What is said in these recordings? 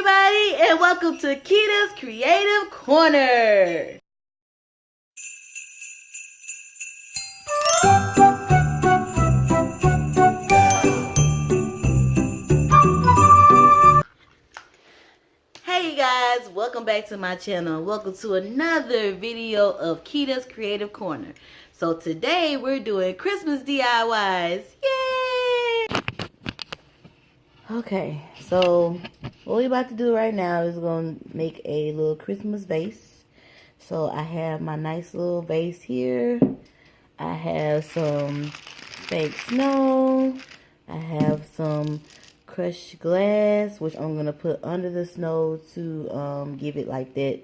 everybody, and welcome to Kita's Creative Corner. Hey guys, welcome back to my channel. Welcome to another video of Kita's Creative Corner. So today we're doing Christmas DIYs. Yay! Okay, so what we're about to do right now is going to make a little Christmas vase. So I have my nice little vase here. I have some fake snow. I have some crushed glass, which I'm going to put under the snow to give it like that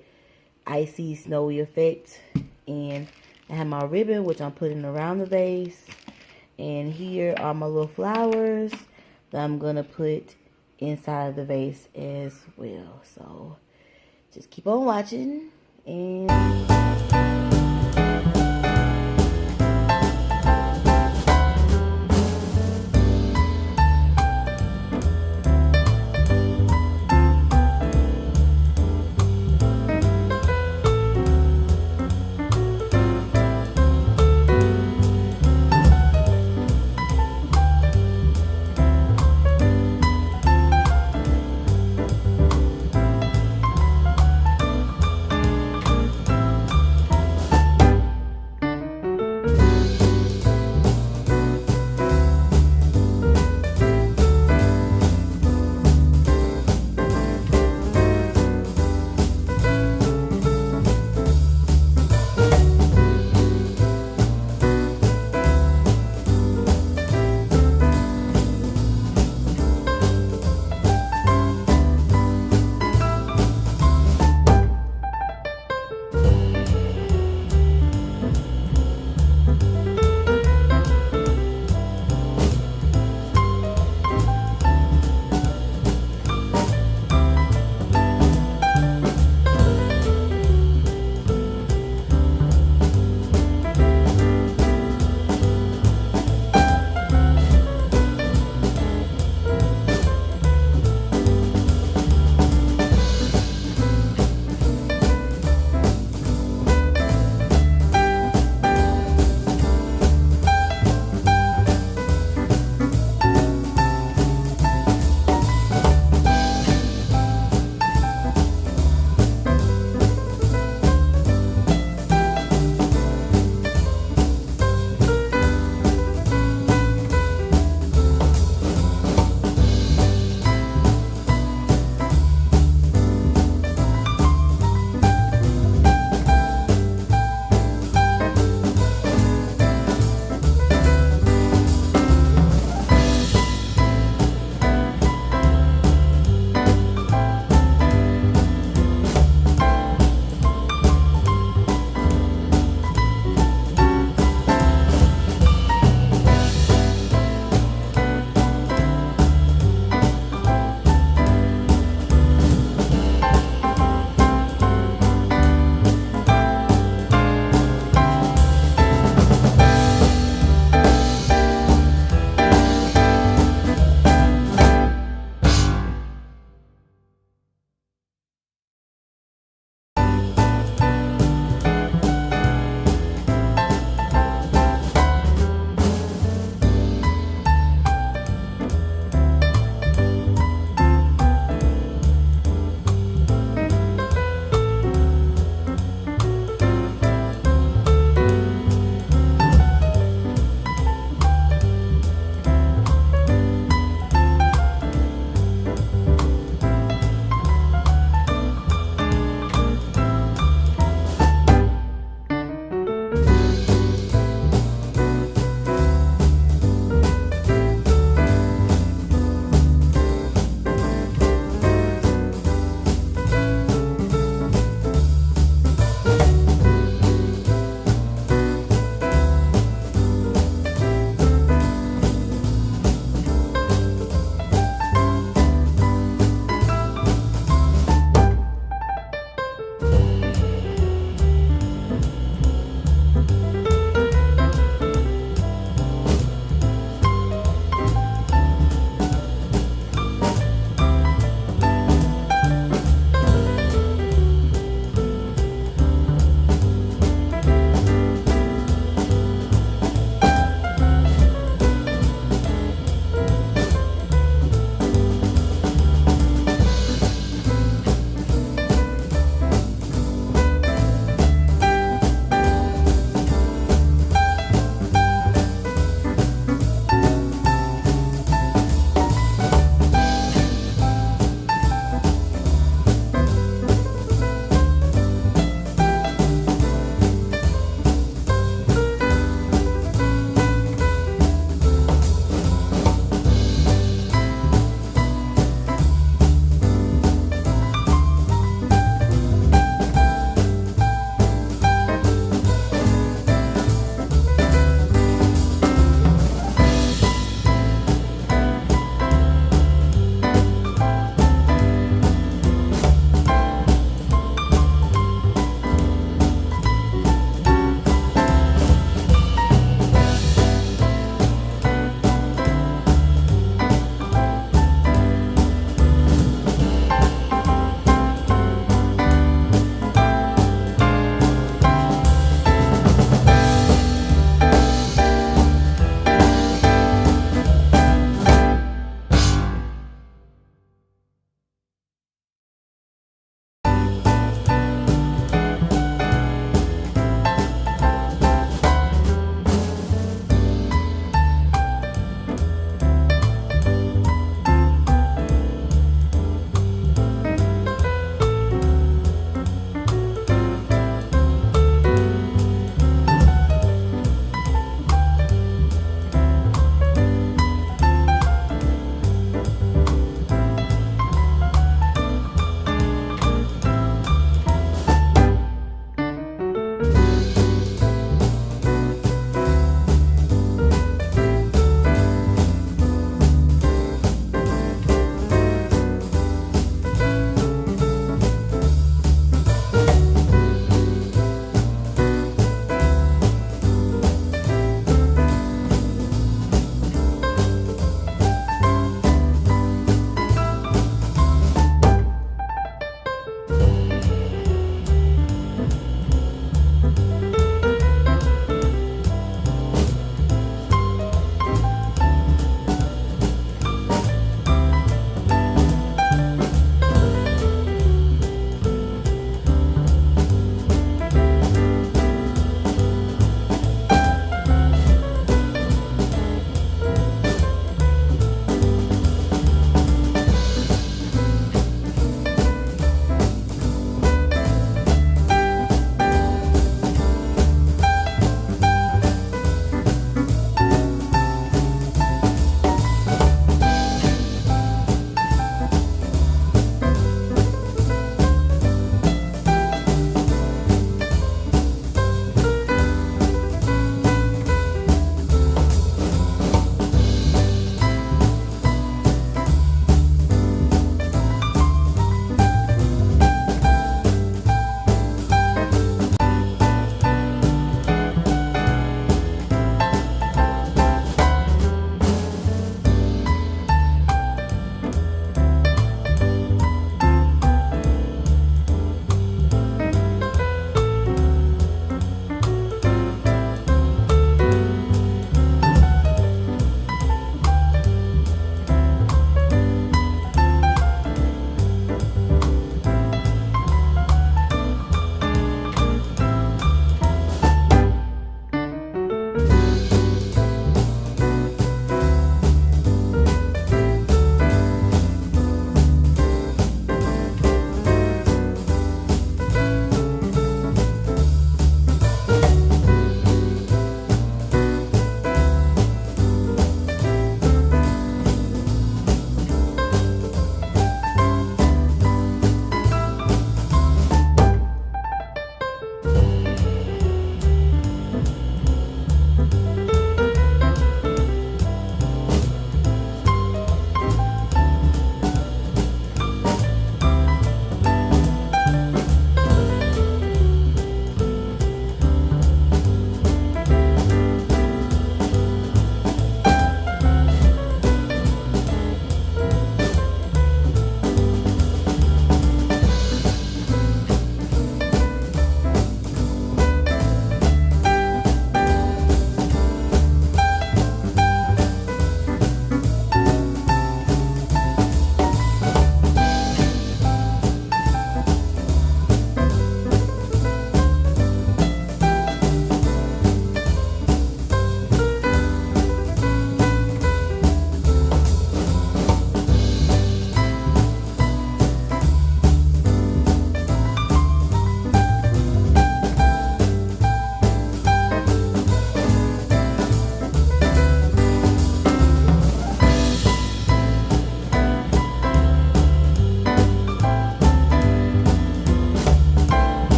icy, snowy effect. And I have my ribbon, which I'm putting around the vase. And here are my little flowers that I'm going to put inside of the vase as well. So just keep on watching and...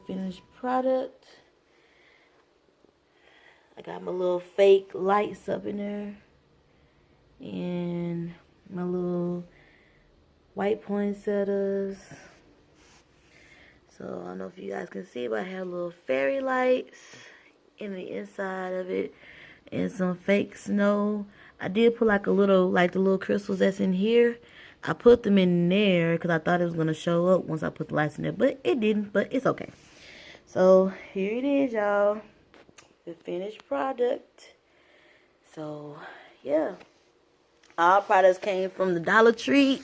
finished product. I got my little fake lights up in there. And my little white poinsettias. So I don't know if you guys can see, but I have little fairy lights in the inside of it. And some fake snow. I did put like a little, like the little crystals that's in here. I put them in there because I thought it was going to show up once I put the lights in there. But it didn't, but it's okay. So here it is, y'all. The finished product. So, yeah. All products came from the Dollar Tree.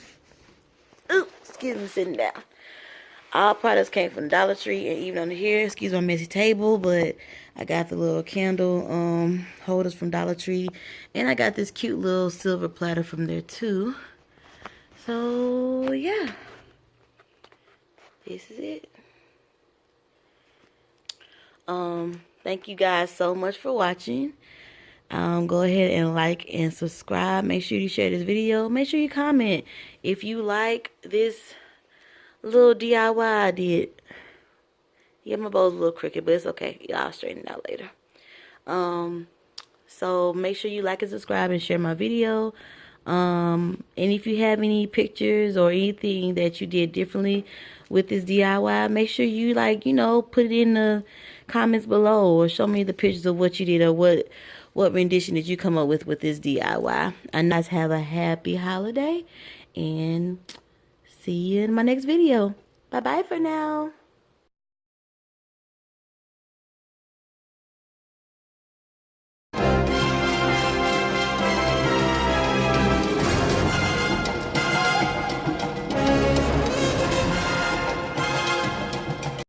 Oops, excuse me, sitting down. All products came from Dollar Tree, and even under here, excuse my messy table, but I got the little candle holders from Dollar Tree, and I got this cute little silver platter from there too. So yeah, this is it. Thank you guys so much for watching. Go ahead and like and subscribe. Make sure you share this video. Make sure you comment if you like this little DIY I did. Yeah, my bow's a little crooked, but it's okay. I'll straighten it out later. So make sure you like and subscribe and share my video. And if you have any pictures or anything that you did differently with this DIY, make sure you put it in the comments below, or show me the pictures of what you did, or what rendition did you come up with this DIY. And guys, have a happy holiday, and see you in my next video. Bye bye for now.